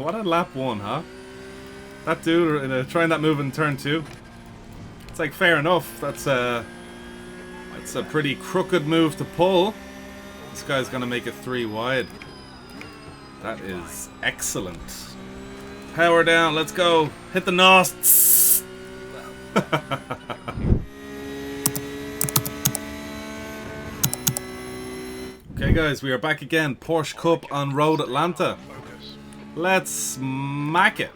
What a lap one, huh? That dude trying that move in turn 2. It's like, fair enough. That's a pretty crooked move to pull. This guy's gonna make it 3 wide. That is excellent. Power down, let's go. Hit the NOS. Okay guys, we are back again. Porsche Cup on Road Atlanta. Let's smack it.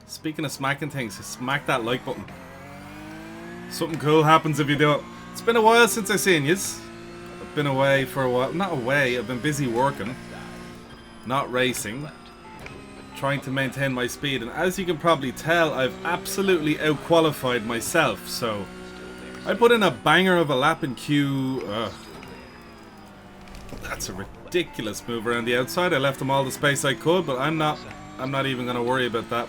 Speaking of smacking things, smack that like button. Something cool happens if you do it. It's been a while since I've seen yous. I've been away for a while. Not away, I've been busy working. Not racing. Trying to maintain my speed. And as you can probably tell, I've absolutely outqualified myself. So, I put in a banger of a lap in Q... That's a ridiculous move around the outside. I left him all the space I could, but I'm not even going to worry about that.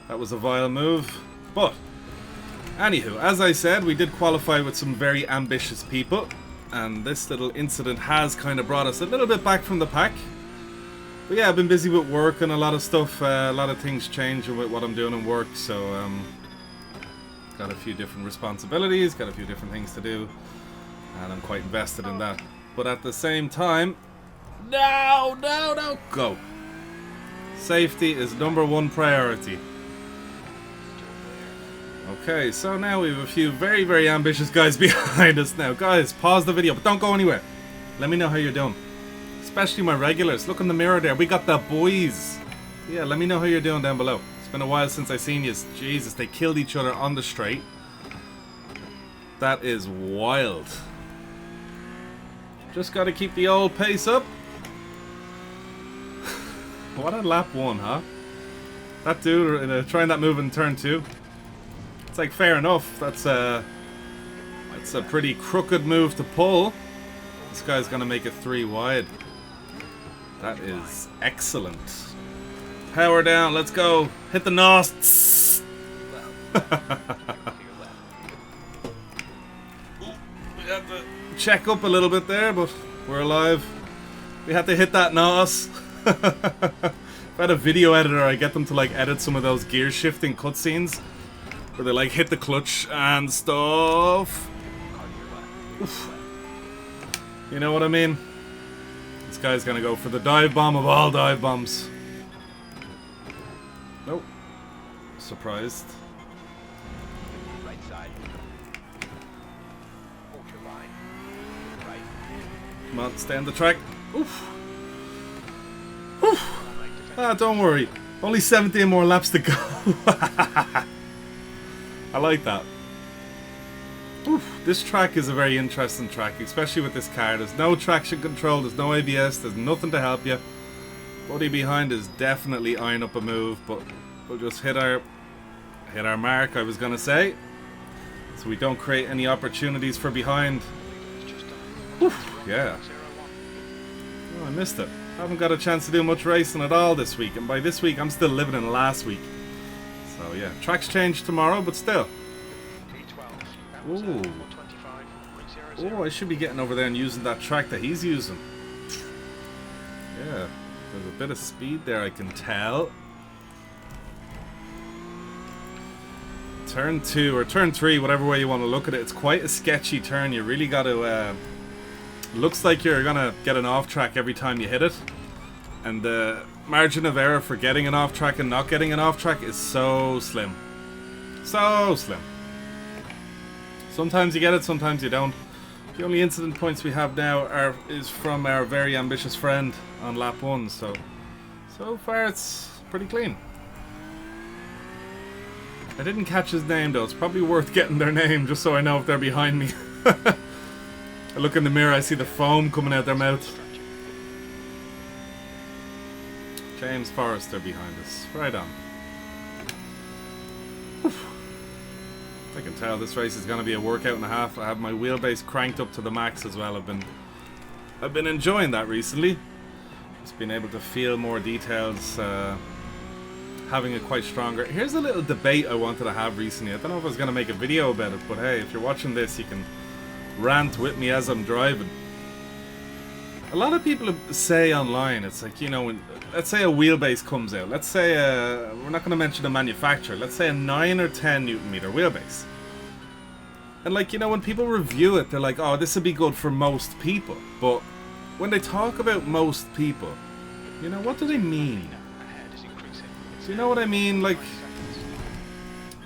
That was a vile move. But, anywho, as I said, we did qualify with some very ambitious people. And this little incident has kind of brought us a little bit back from the pack. But yeah, I've been busy with work and a lot of stuff, a lot of things changing with what I'm doing in work. So, got a few different responsibilities, got a few different things to do. And I'm quite invested in that. But at the same time, no, go. Safety is #1 priority. Okay, so now we have a few very, very ambitious guys behind us now. Guys, pause the video, but don't go anywhere. Let me know how you're doing. Especially my regulars. Look in the mirror there. We got the boys. Yeah, let me know how you're doing down below. It's been a while since I've seen you. Jesus, they killed each other on the straight. That is wild. Just gotta keep the old pace up. What a lap one, huh? That dude trying that move in turn 2. It's like, fair enough. That's a pretty crooked move to pull. This guy's gonna make it 3 wide. That is excellent. Power down, let's go. Hit the NOS. We have to check up a little bit there, but we're alive. We had to hit that NOS. If I had a video editor, I get them to like edit some of those gear shifting cutscenes where they like hit the clutch and stuff. Oof. You know what I mean? This guy's gonna go for the dive bomb of all dive bombs. Nope. Surprised. Come on, stay on the track. Oof. Oof. Ah, don't worry. Only 17 more laps to go. I like that. Oof. This track is a very interesting track, especially with this car. There's no traction control, there's no ABS, there's nothing to help you. Buddy behind is definitely eyeing up a move, but we'll just hit our mark, I was gonna say, so we don't create any opportunities for behind. Oof. Yeah. Oh, I missed it. I haven't got a chance to do much racing at all this week, and by this week I'm still living in last week. So yeah, tracks change tomorrow, but still. Ooh. Oh, I should be getting over there and using that track that he's using. Yeah, there's a bit of speed there, I can tell. Turn 2 or turn 3, whatever way you want to look at it, it's quite a sketchy turn. You really got to... looks like you're gonna get an off track every time you hit it, and the margin of error for getting an off track and not getting an off track is so slim. So slim. Sometimes you get it, sometimes you don't. The only incident points we have now is from our very ambitious friend on lap 1, so far it's pretty clean. I didn't catch his name though. It's probably worth getting their name just so I know if they're behind me. I look in the mirror, I see the foam coming out their mouth. James Forrester behind us. Right on. Oof. I can tell this race is going to be a workout and a half. I have my wheelbase cranked up to the max as well. I've been enjoying that recently. Just been able to feel more details, having it quite stronger. Here's a little debate I wanted to have recently. I don't know if I was going to make a video about it, but hey, if you're watching this, you can rant with me as I'm driving. a lot of people say online, it's like, you know, when, let's say a wheelbase comes out. Let's say, we're not going to mention a manufacturer. Let's say a 9 or 10 Newton meter wheelbase. And like, you know, when people review it, they're like, oh, this would be good for most people. But when they talk about most people, you know, what do they mean? Do you know what I mean? Like,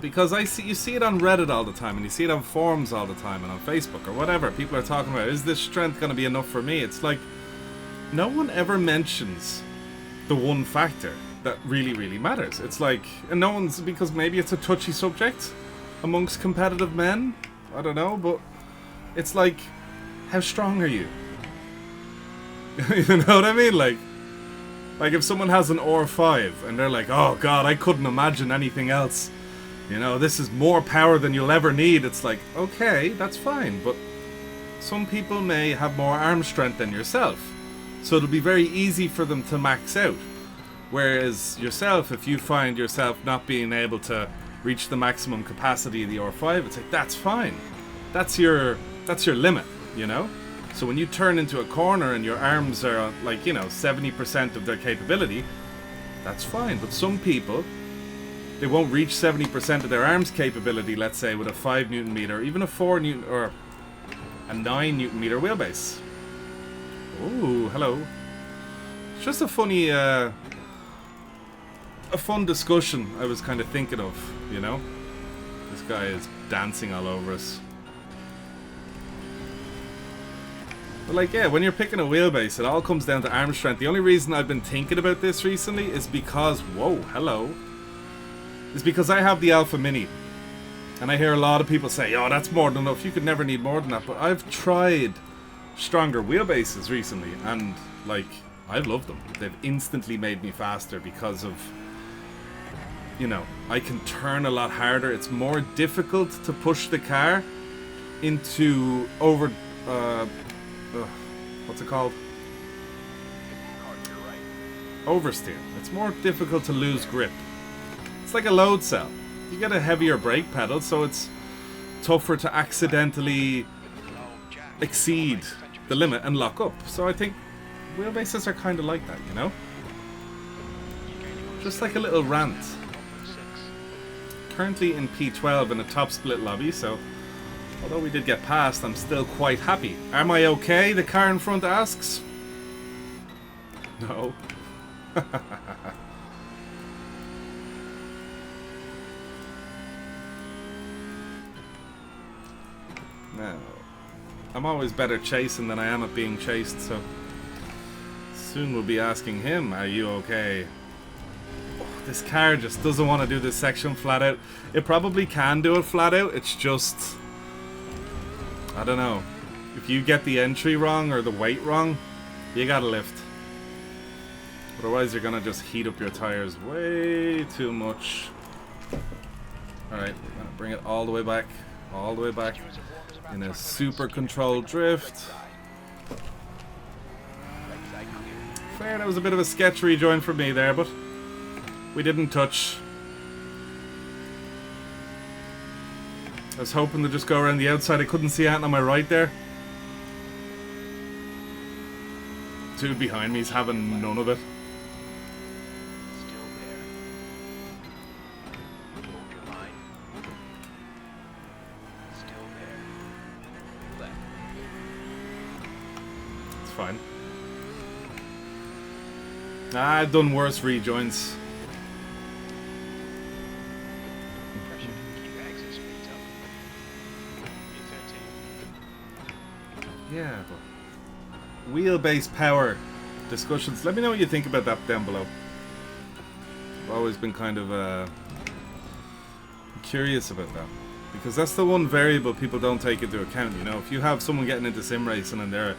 because you see it on Reddit all the time, and you see it on forums all the time, and on Facebook or whatever. People are talking about, is this strength going to be enough for me? It's like, no one ever mentions the one factor that really, really matters. It's like, and no one's, because maybe it's a touchy subject amongst competitive men. I don't know, but it's like, how strong are you? You know what I mean? Like if someone has an R5 and they're like, oh god, I couldn't imagine anything else. You know, this is more power than you'll ever need. It's like, okay, that's fine, but some people may have more arm strength than yourself. So it'll be very easy for them to max out. Whereas yourself, if you find yourself not being able to reach the maximum capacity of the R5, it's like, that's fine. That's your limit, you know? So when you turn into a corner and your arms are like, you know, 70% of their capability, that's fine. But some people, they won't reach 70% of their arms capability, let's say, with a 5 Newton meter, even a 4 Newton or a 9 Newton meter wheelbase. Ooh, hello. It's just a funny, a fun discussion I was kind of thinking of, you know? This guy is dancing all over us. But like, yeah, when you're picking a wheelbase, it all comes down to arm strength. The only reason I've been thinking about this recently is because, whoa, hello, is because I have the Alpha Mini. And I hear a lot of people say, oh, that's more than enough, you could never need more than that. But I've tried stronger wheelbases recently, and like, I love them. They've instantly made me faster because of, you know, I can turn a lot harder. It's more difficult to push the car into what's it called? Oversteer. It's more difficult to lose grip. It's like a load cell. You get a heavier brake pedal, so it's tougher to accidentally exceed the limit and lock up. So I think wheelbases are kind of like that, you know? Just like a little rant. Currently in P12 in a top split lobby, so although we did get past, I'm still quite happy. Am I okay? The car in front asks. No. No. I'm always better chasing than I am at being chased, so soon we'll be asking him, are you okay? Oh, this car just doesn't want to do this section flat out. It probably can do it flat out, it's just, I don't know. If you get the entry wrong or the weight wrong, you gotta lift. Otherwise you're gonna just heat up your tires way too much. Alright, I'm gonna bring it all the way back. All the way back. In a super controlled drift. Fair, that was a bit of a sketch rejoin for me there, but we didn't touch. I was hoping to just go around the outside. I couldn't see anything on my right there. Dude behind me is having none of it. It's fine. I've done worse rejoins. Yeah, but wheelbase power discussions. Let me know what you think about that down below. I've always been kind of curious about that, because that's the one variable people don't take into account. You know, if you have someone getting into sim racing and they're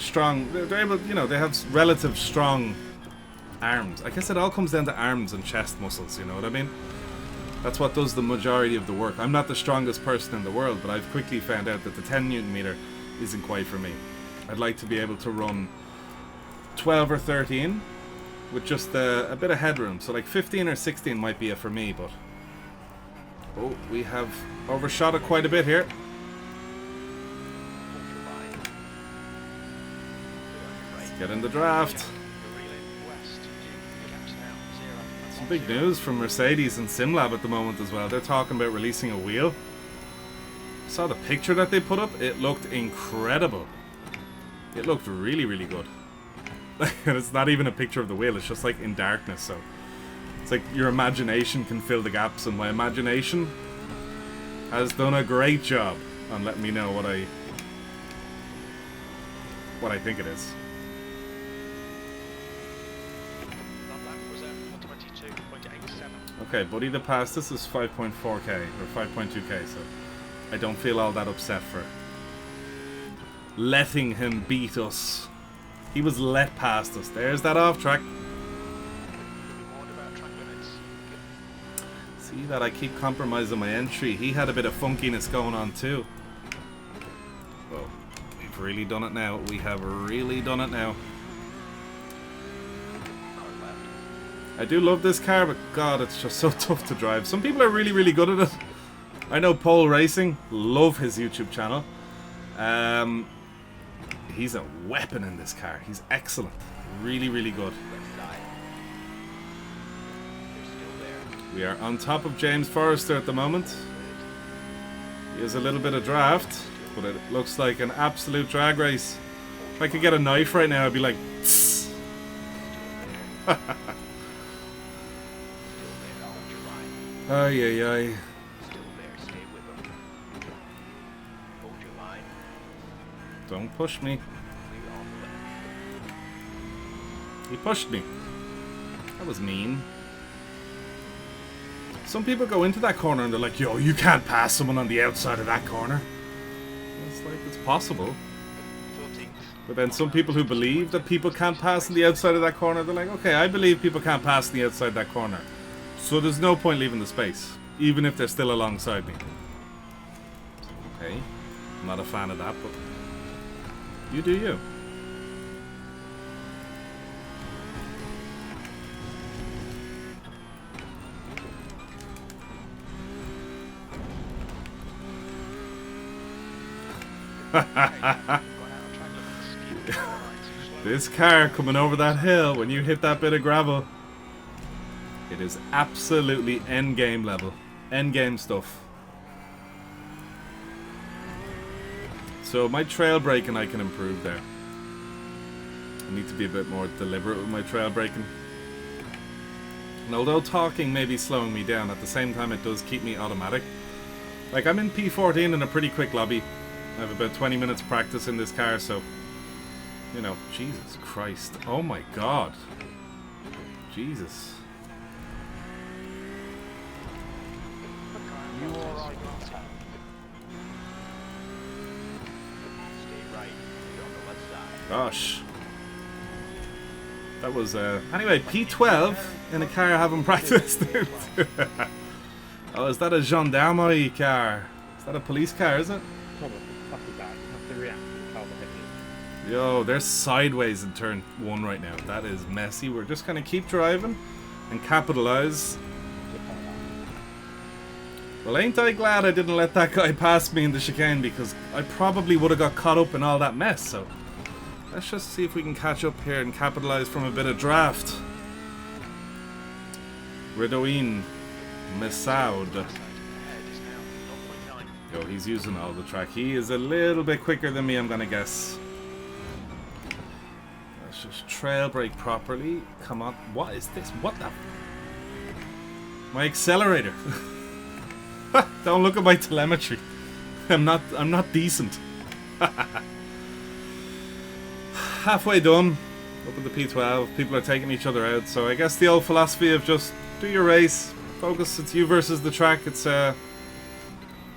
strong, they're able, you know, they have relative strong arms. I guess it all comes down to arms and chest muscles. You know what I mean? That's what does the majority of the work. I'm not the strongest person in the world, but I've quickly found out that the 10 Newton meter isn't quite for me. I'd like to be able to run 12 or 13 with just a bit of headroom. So like 15 or 16 might be it for me, but oh, we have overshot it quite a bit here. Get in the draft. Some big news from Mercedes and SimLab at the moment as well. They're talking about releasing a wheel. Saw the picture that they put up. It looked incredible. It looked really, really good. And it's not even a picture of the wheel. It's just like in darkness. So it's like your imagination can fill the gaps, and my imagination has done a great job on letting me know what I think it is. Okay, Buddy the Pass, this is 5.4k or 5.2k, so I don't feel all that upset for letting him beat us. He was let past us. There's that off track. See that I keep compromising my entry. He had a bit of funkiness going on too. Well, we've really done it now. We have really done it now. I do love this car, but God, it's just so tough to drive. Some people are really, really good at it. I know Pole Racing, love his YouTube channel. He's a weapon in this car. He's excellent. Really, really good. We are on top of James Forrester at the moment. He has a little bit of draft, but it looks like an absolute drag race. If I could get a knife right now, I'd be like, tss. Ay, ay, ay. Don't push me. He pushed me. That was mean. Some people go into that corner and they're like, yo, you can't pass someone on the outside of that corner. It's like, it's possible. But then some people who believe that people can't pass on the outside of that corner, they're like, okay, I believe people can't pass on the outside of that corner. So there's no point leaving the space, even if they're still alongside me. Okay, I'm not a fan of that, but you do you. This car coming over that hill when you hit that bit of gravel, it is absolutely endgame level, endgame stuff. So my trail braking I can improve there. I need to be a bit more deliberate with my trail braking. And although talking may be slowing me down, at the same time it does keep me automatic. Like, I'm in P14 in a pretty quick lobby. I have about 20 minutes practice in this car, so, you know, Jesus Christ. Oh my God. Jesus. Gosh. That was, anyway, P12 in a car I haven't practiced in. Oh, is that a gendarmerie car? Is that a police car, is it? Yo, they're sideways in turn 1 right now. That is messy. We're just going to keep driving and capitalize. Well, ain't I glad I didn't let that guy pass me in the chicane, because I probably would have got caught up in all that mess. So let's just see if we can catch up here and capitalize from a bit of draft. Redouin Messaud. Yo, he's using all the track. He is a little bit quicker than me, I'm gonna guess. Let's just trail brake properly. Come on. What is this? What the? My accelerator. Don't look at my telemetry. I'm not decent. Halfway done. Up at the P12. People are taking each other out. So I guess the old philosophy of just do your race. Focus. It's you versus the track. It's you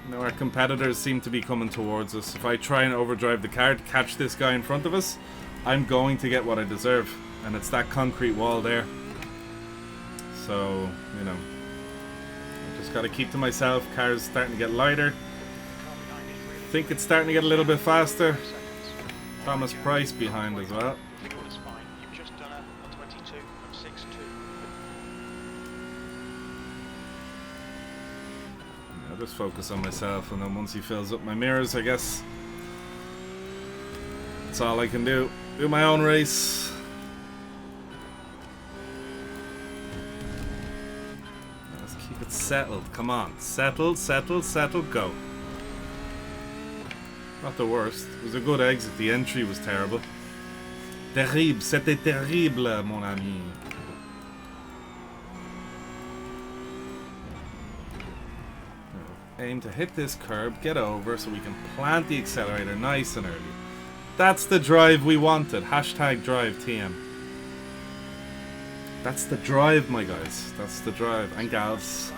know, our competitors seem to be coming towards us. If I try and overdrive the car to catch this guy in front of us, I'm going to get what I deserve. And it's that concrete wall there. So, you know, I just got to keep to myself. Car's starting to get lighter. I think it's starting to get a little bit faster. Thomas Price behind as well. I'll just focus on myself, and then once he fills up my mirrors, I guess that's all I can do Do my own race. Let's keep it settled. Come on. Settle, settle, settle, go. Not the worst. It was a good exit. The entry was terrible. Terrible. C'était terrible, mon ami. Aim to hit this curb, get over, so we can plant the accelerator nice and early. That's the drive we wanted. Hashtag drive TM. That's the drive, my guys. That's the drive. And gals.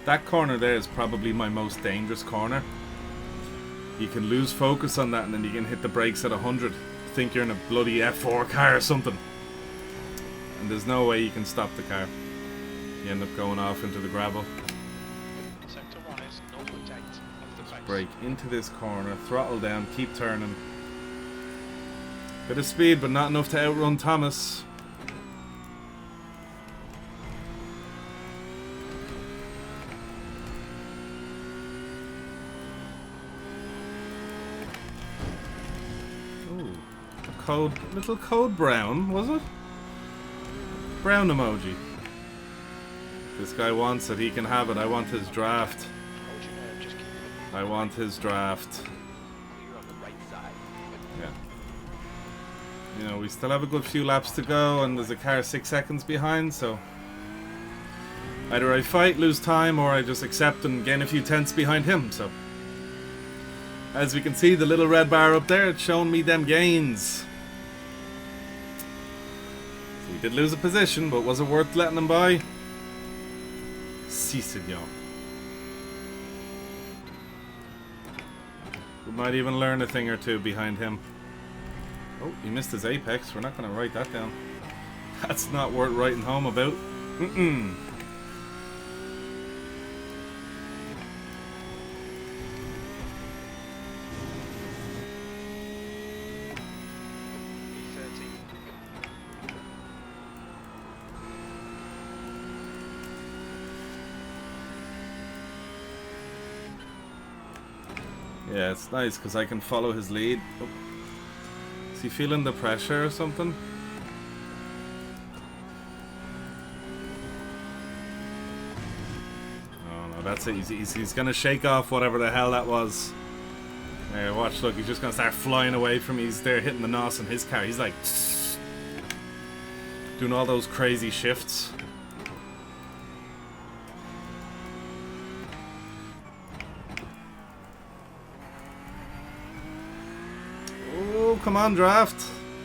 That corner there is probably my most dangerous corner. You can lose focus on that and then you can hit the brakes at 100. Think you're in a bloody F4 car or something. And there's no way you can stop the car. You end up going off into the gravel. Just brake into this corner, throttle down, keep turning. Bit of speed, but not enough to outrun Thomas. Little code brown, was it? Brown emoji. This guy wants it, he can have it. I want his draft. I want his draft. Yeah. You know, we still have a good few laps to go and there's a car 6 seconds behind, so either I fight, lose time, or I just accept and gain a few tenths behind him, so. As we can see, the little red bar up there, it's showing me them gains. We did lose a position, but was it worth letting him by? Si, senor. We might even learn a thing or two behind him. Oh, he missed his apex. We're not going to write that down. That's not worth writing home about. Mm-mm. Yeah, it's nice because I can follow his lead. Oh. Is he feeling the pressure or something? Oh no, that's it. He's gonna shake off whatever the hell that was. There, watch, look, he's just gonna start flying away from me. He's there hitting the nos in his car. He's like doing all those crazy shifts. Come on, draft.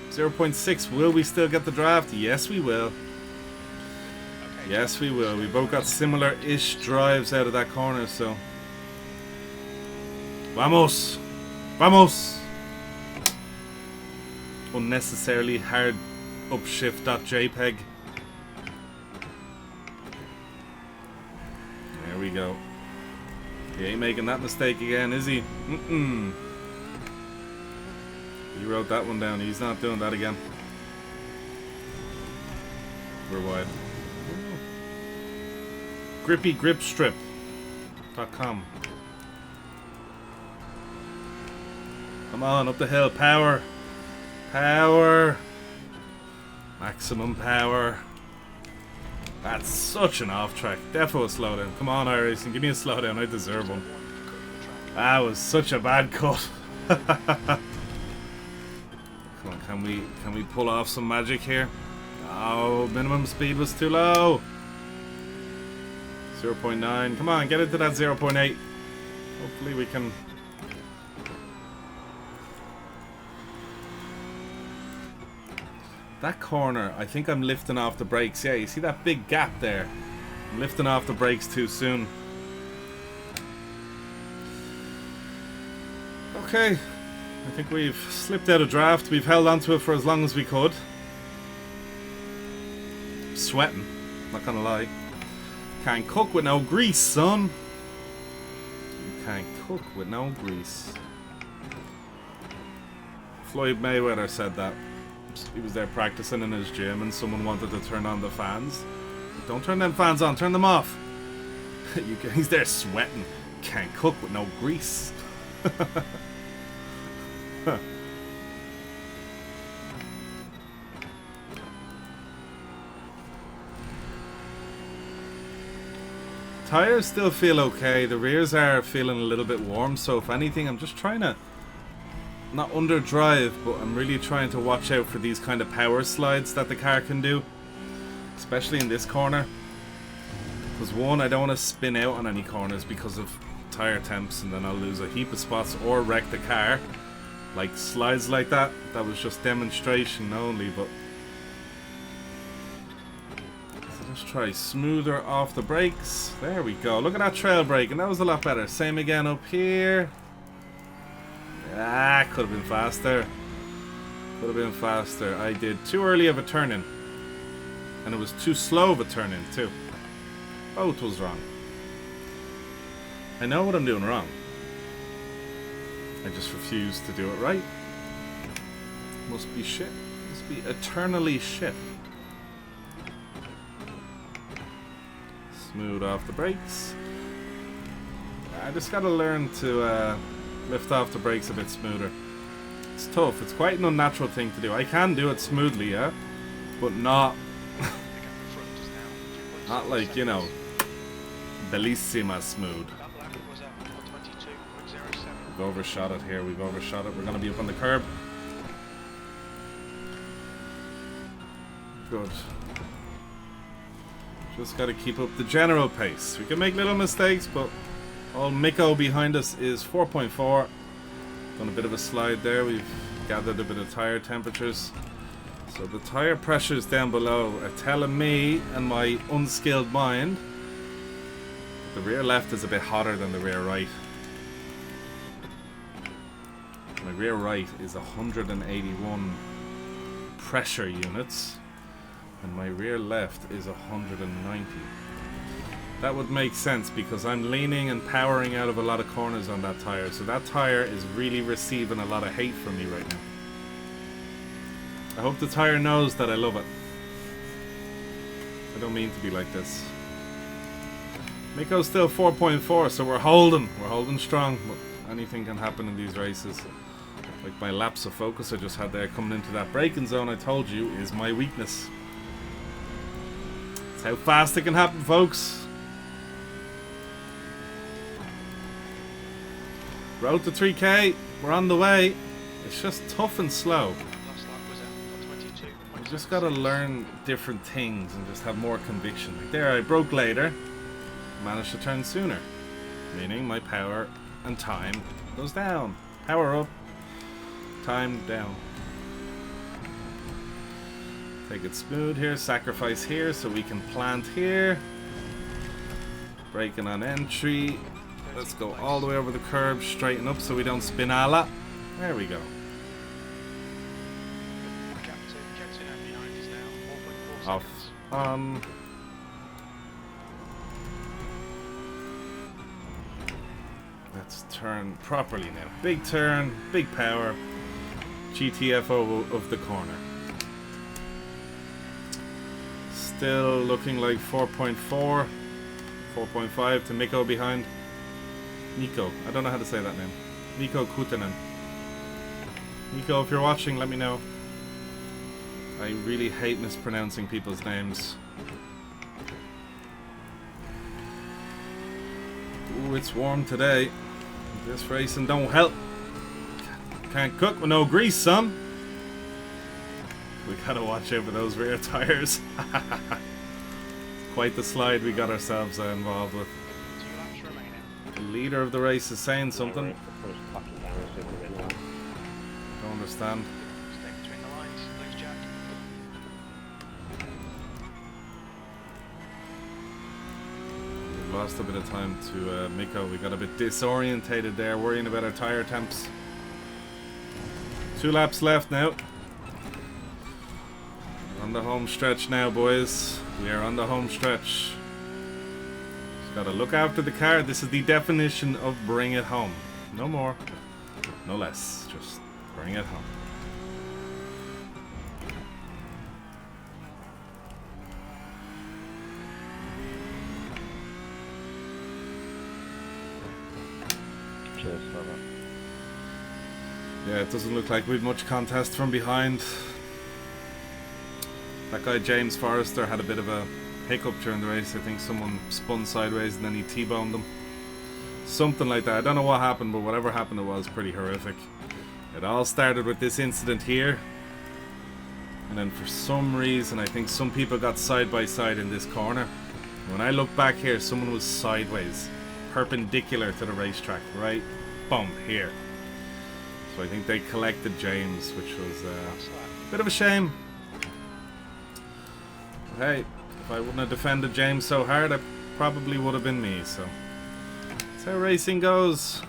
0.6. Will we still get the draft? Yes, we will. Yes, we will. We both got similar-ish drives out of that corner, so. Vamos! Vamos! Unnecessarily hard upshift.jpg. There we go. He ain't making that mistake again, is he? Mm-mm. He wrote that one down. He's not doing that again. We're wide. GrippyGripStrip.com. Come on, up the hill. Power. Power. Maximum power. That's such an off track. Defo a slowdown. Come on, iRacing. Give me a slowdown. I deserve one. That was such a bad cut. Come on, can we pull off some magic here? Oh, minimum speed was too low. 0.9. Come on, get into that 0.8. Hopefully we can. That corner, I think I'm lifting off the brakes. Yeah, you see that big gap there? I'm lifting off the brakes too soon. Okay. I think we've slipped out of draft. We've held onto it for as long as we could. Sweating, not gonna lie. Can't cook with no grease, son. You can't cook with no grease. Floyd Mayweather said that. he was there practicing in his gym and someone wanted to turn on the fans. Don't turn them fans on, turn them off. He's there sweating. Can't cook with no grease. Tires still feel okay. The rears are feeling a little bit warm, so if anything, I'm just trying to not underdrive, but I'm really trying to watch out for these kind of power slides that the car can do, especially in this corner. Because one, I don't want to spin out on any corners because of tire temps, and then I'll lose a heap of spots or wreck the car. Like slides like that. That was just demonstration only, but let's try smoother off the brakes. There we go. Look at that trail brake, and that was a lot better. Same again up here. Ah, could have been faster. Could have been faster. I did too early of a turn in. And it was too slow of a turn in too. Both was wrong. I know what I'm doing wrong. I just refuse to do it right. Must be shit. Must be eternally shit. Smooth off the brakes. I just gotta learn to lift off the brakes a bit smoother. It's tough. It's quite an unnatural thing to do. I can do it smoothly, yeah, but not not like, you know, bellissima smooth. We've overshot it here. We've overshot it. We're gonna be up on the curb. Good. Just got to keep up the general pace. We can make little mistakes, but all Miko behind us is 4.4. Done a bit of a slide there. We've gathered a bit of tire temperatures. So the tire pressures down below are telling me and my unskilled mind the rear left is a bit hotter than the rear right. My rear right is 181 pressure units. And my rear left is 190. That would make sense because I'm leaning and powering out of a lot of corners on that tire. So that tire is really receiving a lot of hate from me right now. I hope the tire knows that I love it. I don't mean to be like this. Miko's still 4.4, so we're holding strong. But anything can happen in these races. Like my lapse of focus I just had there coming into that braking zone I told you is my weakness. How fast it can happen, folks. Road to 3K. We're on the way. It's just tough and slow. You just gotta learn different things and just have more conviction. Like there, I broke later. Managed to turn sooner. Meaning my power and time goes down. Power up. Time down. Take it smooth here, sacrifice here so we can plant here. Braking on entry. Let's go all the way over the curb, straighten up so we don't spin a lot. There we go. Off. Let's turn properly now. Big turn, big power. GTFO of the corner. Still looking like 4.4, 4.5 to Miko behind. Nico, I don't know how to say that name. Nico Kutinen. Nico, if you're watching, let me know. I really hate mispronouncing people's names. Ooh, it's warm today. This racing don't help. Can't cook with no grease, son. We gotta watch out for those rear tires. Quite the slide we got ourselves involved with. The leader of the race is saying something. Don't understand. We've lost a bit of time to Miko. We got a bit disorientated there, worrying about our tire temps. 2 laps left now. On the home stretch now, boys. We are on the home stretch. Just gotta look after the car. This is the definition of bring it home. No more, no less. Just bring it home. this, brother. Yeah, it doesn't look like we've much contest from behind. That guy James Forrester had a bit of a hiccup during the race. I think someone spun sideways and then he T-boned them. Something like that. I don't know what happened, but whatever happened, it was pretty horrific. It all started with this incident here. And then for some reason, I think some people got side by side in this corner. When I look back here, someone was sideways, perpendicular to the racetrack, right? Boom, here. So I think they collected James, which was a bit of a shame. But hey, if I wouldn't have defended James so hard, it probably would have been me, so that's how racing goes.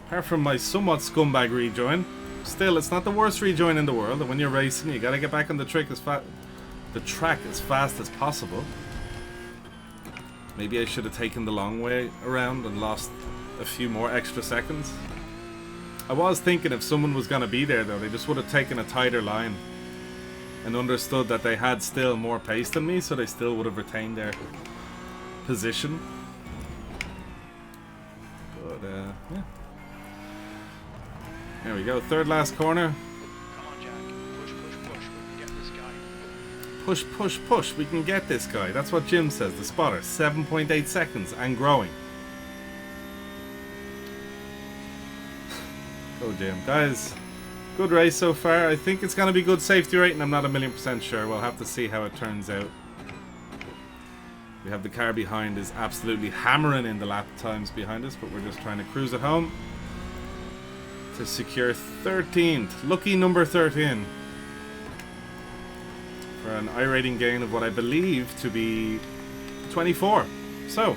Apart from my somewhat scumbag rejoin, still, it's not the worst rejoin in the world, and when you're racing, you gotta get back on the track as fast as possible. Maybe I should have taken the long way around and lost a few more extra seconds. I was thinking if someone was gonna be there though, they just would have taken a tighter line and understood that they had still more pace than me, so they still would have retained their position. But yeah. There we go, third last corner. Come on, Jack. Push, push, push. We can get this guy. Push, push, push. We can get this guy. That's what Jim says, the spotter. 7.8 seconds and growing. Go, Jim. Guys, good race so far. I think it's going to be good safety rating. I'm not 1,000,000% sure. We'll have to see how it turns out. We have the car behind is absolutely hammering in the lap times behind us, but we're just trying to cruise it home to secure 13th. Lucky number 13. For an iRating gain of what I believe to be 24. So,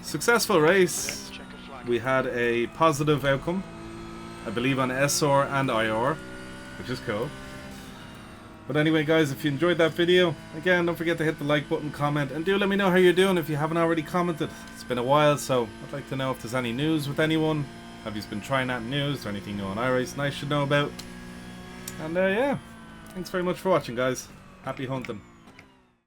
successful race. We had a positive outcome, I believe, on SR and IR, which is cool. But anyway, guys, if you enjoyed that video, again, don't forget to hit the like button, comment, and do let me know how you're doing if you haven't already commented. It's been a while, so I'd like to know if there's any news with anyone. Have you been trying out news or anything new on iRacing I should know about? And yeah, thanks very much for watching, guys. Happy hunting.